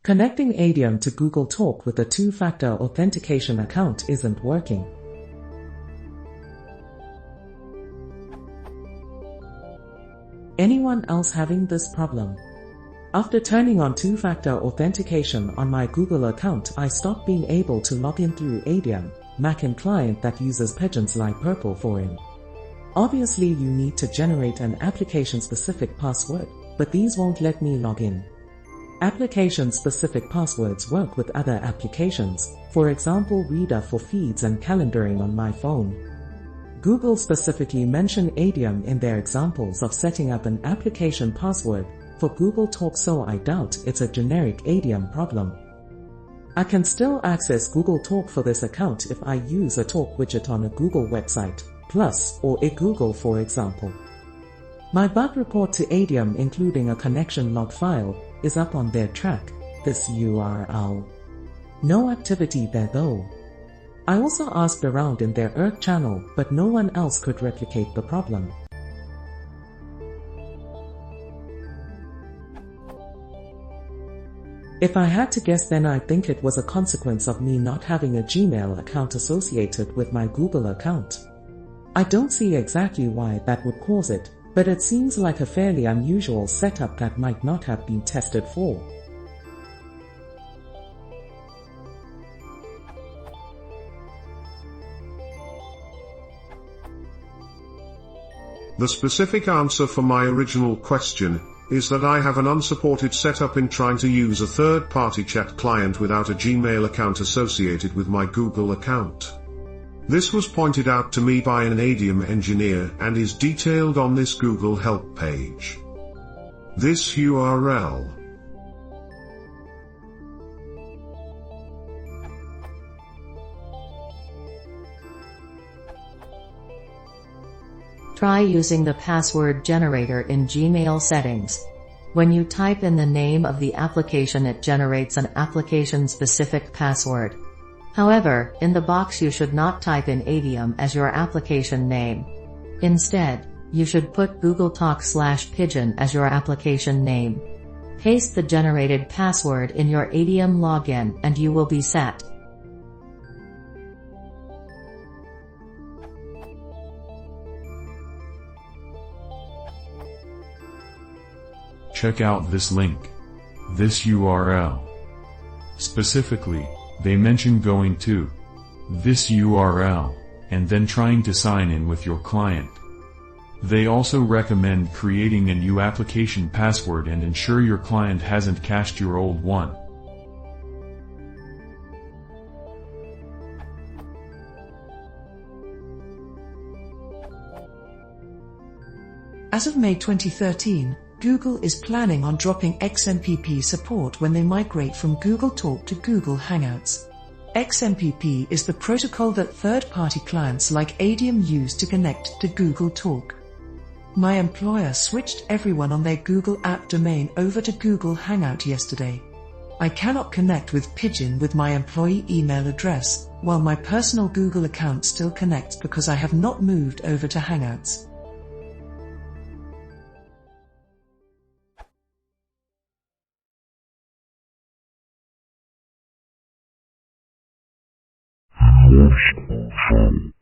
Connecting Adium to Google Talk with a two-factor authentication account isn't working. Anyone else having this problem? After turning on two-factor authentication on my Google account, I stopped being able to log in through Adium, Mac client that uses pigeons like Purple for it. Obviously you need to generate an application-specific password, but these won't let me log in. Application-specific passwords work with other applications, for example Reader for feeds and calendaring on my phone. Google specifically mentioned Adium in their examples of setting up an application password for Google Talk, so I doubt it's a generic Adium problem. I can still access Google Talk for this account if I use a Talk widget on a Google website, Plus, or a Google for example. My bug report to Adium including a connection log file is up on their track, this URL. No activity there though. I also asked around in their ERC channel, but no one else could replicate the problem. If I had to guess, then I think it was a consequence of me not having a Gmail account associated with my Google account. I don't see exactly why that would cause it, but it seems like a fairly unusual setup that might not have been tested for. The specific answer for my original question is that I have an unsupported setup in trying to use a third-party chat client without a Gmail account associated with my Google account. This was pointed out to me by an Adium engineer and is detailed on this Google help page. This URL. Try using the password generator in Gmail settings. When you type in the name of the application, it generates an application-specific password. However, in the box you should not type in Adium as your application name. Instead, you should put googletalk/pigeon as your application name. Paste the generated password in your Adium login and you will be set. Check out this link. This URL. Specifically, they mention going to this URL and then trying to sign in with your client. They also recommend creating a new application password and ensure your client hasn't cached your old one. As of May 2013, Google is planning on dropping XMPP support when they migrate from Google Talk to Google Hangouts. XMPP is the protocol that third-party clients like Adium use to connect to Google Talk. My employer switched everyone on their Google app domain over to Google Hangout yesterday. I cannot connect with Pigeon with my employee email address, while my personal Google account still connects because I have not moved over to Hangouts. Googletalk.